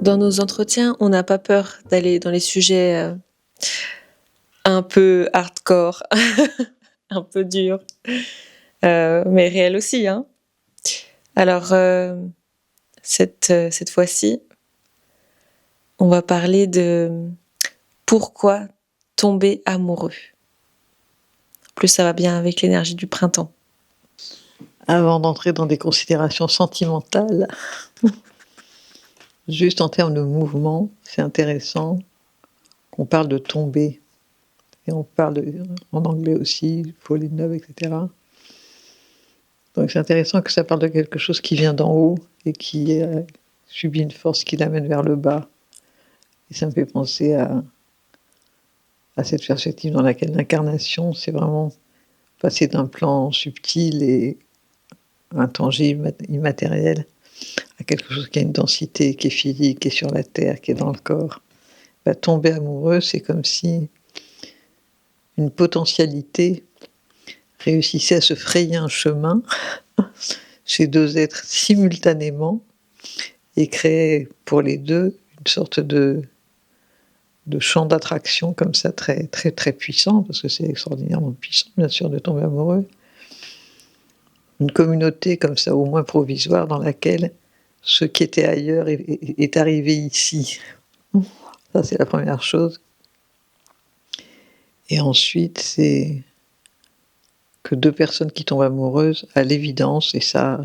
Dans nos entretiens, on n'a pas peur d'aller dans les sujets un peu hardcore, un peu durs, mais réels aussi, hein. Alors, cette fois-ci, on va parler de pourquoi tomber amoureux. En plus, ça va bien avec l'énergie du printemps. Avant d'entrer dans des considérations sentimentales, juste en termes de mouvement, c'est intéressant qu'on parle de tomber. Et on parle en anglais aussi, fall in love, etc. Donc c'est intéressant que ça parle de quelque chose qui vient d'en haut et qui subit une force qui l'amène vers le bas. Et ça me fait penser à cette perspective dans laquelle l'incarnation, c'est vraiment passer d'un plan subtil et intangible, immatériel, à quelque chose qui a une densité, qui est physique, qui est sur la terre, qui est dans le corps. Tomber amoureux, c'est comme si une potentialité réussissait à se frayer un chemin chez deux êtres simultanément et créait pour les deux une sorte de champ d'attraction comme ça, très, très, très puissant, parce que c'est extraordinairement puissant, bien sûr, de tomber amoureux. Une communauté comme ça, au moins provisoire, dans laquelle ce qui était ailleurs est arrivé ici. Ça, c'est la première chose. Et ensuite, c'est que deux personnes qui tombent amoureuses, à l'évidence, et ça,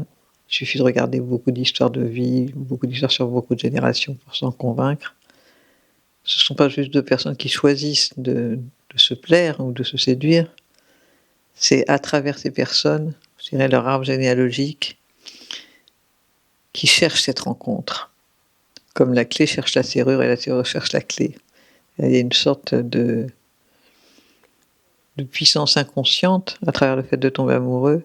il suffit de regarder beaucoup d'histoires de vie, beaucoup d'histoires sur beaucoup de générations pour s'en convaincre, ce ne sont pas juste deux personnes qui choisissent de se plaire ou de se séduire, c'est à travers ces personnes, je dirais leur arbre généalogique, qui cherchent cette rencontre. Comme la clé cherche la serrure et la serrure cherche la clé. Il y a une sorte de puissance inconsciente à travers le fait de tomber amoureux,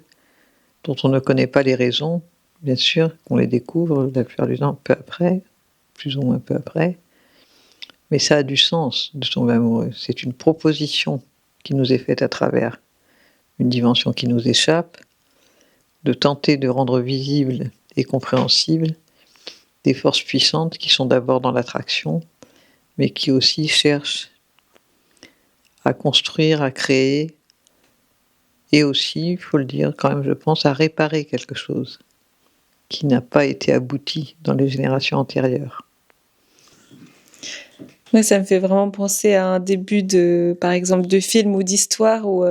dont on ne connaît pas les raisons, bien sûr, qu'on les découvre la plupart du temps peu après, plus ou moins peu après, mais ça a du sens de tomber amoureux. C'est une proposition qui nous est faite à travers une dimension qui nous échappe, de tenter de rendre visible et compréhensible des forces puissantes qui sont d'abord dans l'attraction, mais qui aussi cherchent à construire, à créer, et aussi, il faut le dire quand même, je pense, à réparer quelque chose qui n'a pas été abouti dans les générations antérieures. Ouais, ça me fait vraiment penser à un début par exemple, de film ou d'histoire où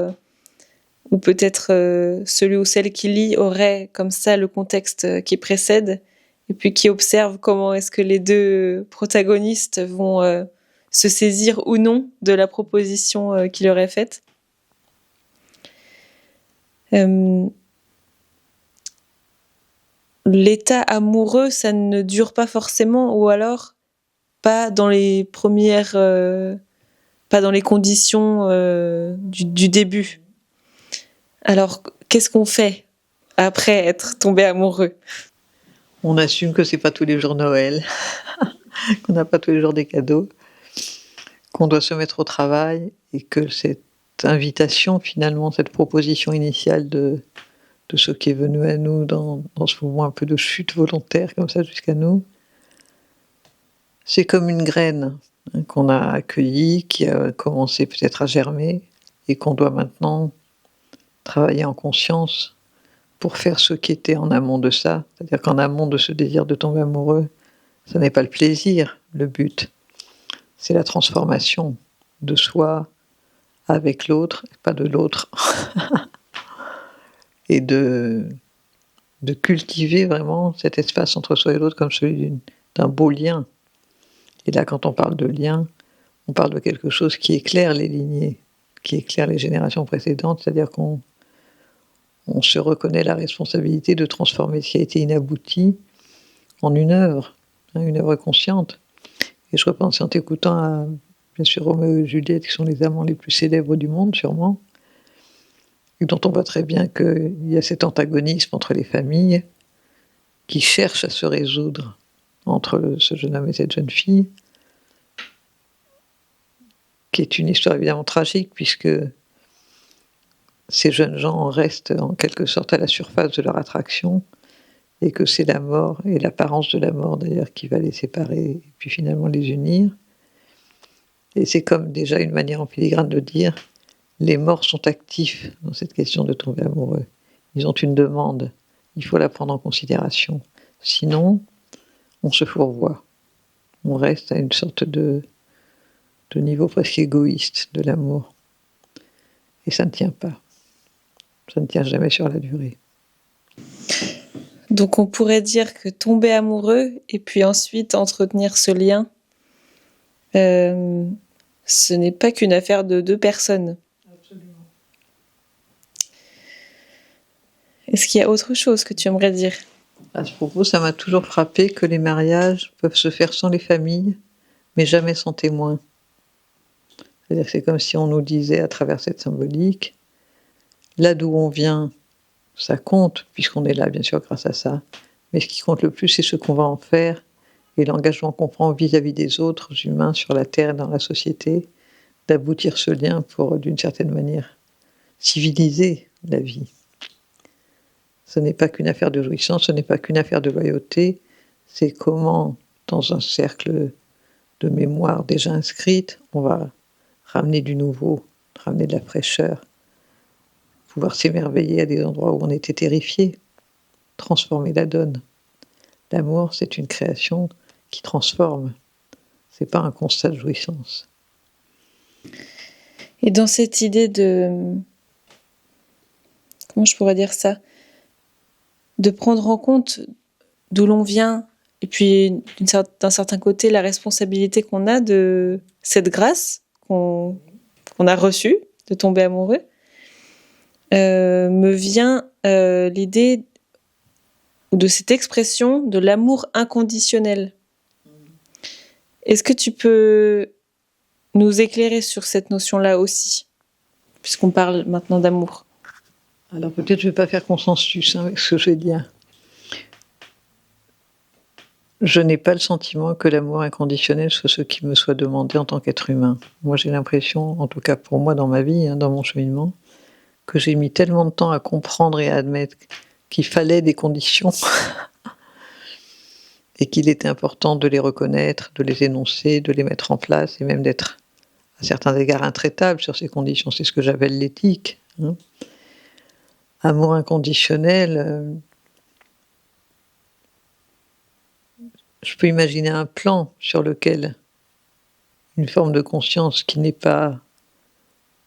peut-être celui ou celle qui lit aurait comme ça le contexte qui précède et puis qui observe comment est-ce que les deux protagonistes vont se saisir ou non de la proposition qu'il leur est faite. L'état amoureux, ça ne dure pas forcément, ou alors pas dans les premières, pas dans les conditions du début. Alors, qu'est-ce qu'on fait après être tombé amoureux ? On assume que c'est pas tous les jours Noël, qu'on n'a pas tous les jours des cadeaux, qu'on doit se mettre au travail et que cette invitation, finalement, cette proposition initiale de ce qui est venu à nous dans ce mouvement un peu de chute volontaire comme ça jusqu'à nous, c'est comme une graine qu'on a accueillie, qui a commencé peut-être à germer et qu'on doit maintenant travailler en conscience pour faire ce qui était en amont de ça. C'est-à-dire qu'en amont de ce désir de tomber amoureux, ce n'est pas le plaisir, le but. C'est la transformation de soi avec l'autre, pas de l'autre. Et de cultiver vraiment cet espace entre soi et l'autre comme celui d'un beau lien. Et là, quand on parle de lien, on parle de quelque chose qui éclaire les lignées, qui éclaire les générations précédentes, c'est-à-dire qu'on se reconnaît la responsabilité de transformer ce qui a été inabouti en une œuvre consciente. Et je repense en t'écoutant à, bien sûr, Roméo et Juliette, qui sont les amants les plus célèbres du monde, sûrement, et dont on voit très bien qu'il y a cet antagonisme entre les familles qui cherchent à se résoudre entre ce jeune homme et cette jeune fille, qui est une histoire évidemment tragique, puisque ces jeunes gens restent en quelque sorte à la surface de leur attraction, et que c'est la mort et l'apparence de la mort d'ailleurs qui va les séparer et puis finalement les unir. Et c'est comme déjà une manière en filigrane de dire les morts sont actifs dans cette question de tomber amoureux. Ils ont une demande, il faut la prendre en considération. Sinon, on se fourvoie. On reste à une sorte de niveau presque égoïste de l'amour. Et ça ne tient pas. Ça ne tient jamais sur la durée. Donc on pourrait dire que tomber amoureux et puis ensuite entretenir ce lien, ce n'est pas qu'une affaire de deux personnes. Absolument. Est-ce qu'il y a autre chose que tu aimerais dire ? À ce propos, ça m'a toujours frappé que les mariages peuvent se faire sans les familles, mais jamais sans témoins. C'est-à-dire que c'est comme si on nous disait à travers cette symbolique, là d'où on vient, ça compte, puisqu'on est là bien sûr grâce à ça, mais ce qui compte le plus, c'est ce qu'on va en faire et l'engagement qu'on prend vis-à-vis des autres humains sur la terre et dans la société, d'aboutir ce lien pour, d'une certaine manière, civiliser la vie. Ce n'est pas qu'une affaire de jouissance, ce n'est pas qu'une affaire de loyauté, c'est comment, dans un cercle de mémoire déjà inscrite, on va ramener du nouveau, ramener de la fraîcheur, pouvoir s'émerveiller à des endroits où on était terrifié, transformer la donne. L'amour, c'est une création qui transforme, c'est pas un constat de jouissance. Et dans cette idée de... Comment je pourrais dire ça ? De prendre en compte d'où l'on vient, et puis d'un certain côté, la responsabilité qu'on a de cette grâce qu'on a reçue, de tomber amoureux, me vient l'idée de cette expression de l'amour inconditionnel. Est-ce que tu peux nous éclairer sur cette notion-là aussi, puisqu'on parle maintenant d'amour ? Alors peut-être je ne vais pas faire consensus avec ce que je vais dire. Je n'ai pas le sentiment que l'amour inconditionnel soit ce qui me soit demandé en tant qu'être humain. Moi j'ai l'impression, en tout cas pour moi dans ma vie, dans mon cheminement, que j'ai mis tellement de temps à comprendre et à admettre qu'il fallait des conditions et qu'il était important de les reconnaître, de les énoncer, de les mettre en place et même d'être à certains égards intraitable sur ces conditions. C'est ce que j'appelle l'éthique. Amour inconditionnel, je peux imaginer un plan sur lequel une forme de conscience qui n'est pas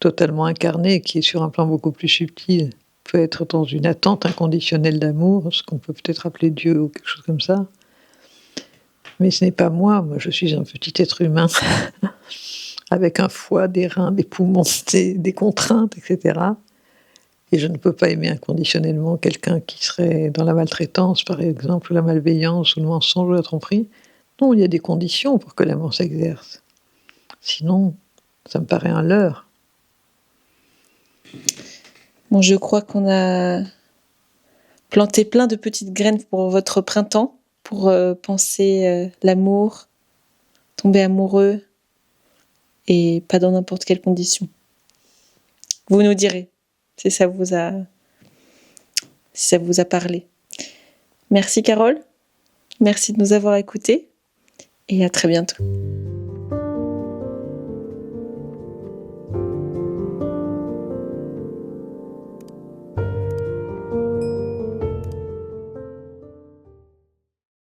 totalement incarnée, qui est sur un plan beaucoup plus subtil, peut être dans une attente inconditionnelle d'amour, ce qu'on peut peut-être appeler Dieu ou quelque chose comme ça. Mais ce n'est pas moi, je suis un petit être humain avec un foie, des reins, des poumons, des contraintes, etc. Et je ne peux pas aimer inconditionnellement quelqu'un qui serait dans la maltraitance, par exemple, ou la malveillance, ou le mensonge, ou la tromperie. Non, il y a des conditions pour que l'amour s'exerce. Sinon, ça me paraît un leurre. Bon, je crois qu'on a planté plein de petites graines pour votre printemps, pour penser l'amour, tomber amoureux, et pas dans n'importe quelle condition. Vous nous direz si ça vous a parlé. Merci Carole, merci de nous avoir écoutés et à très bientôt.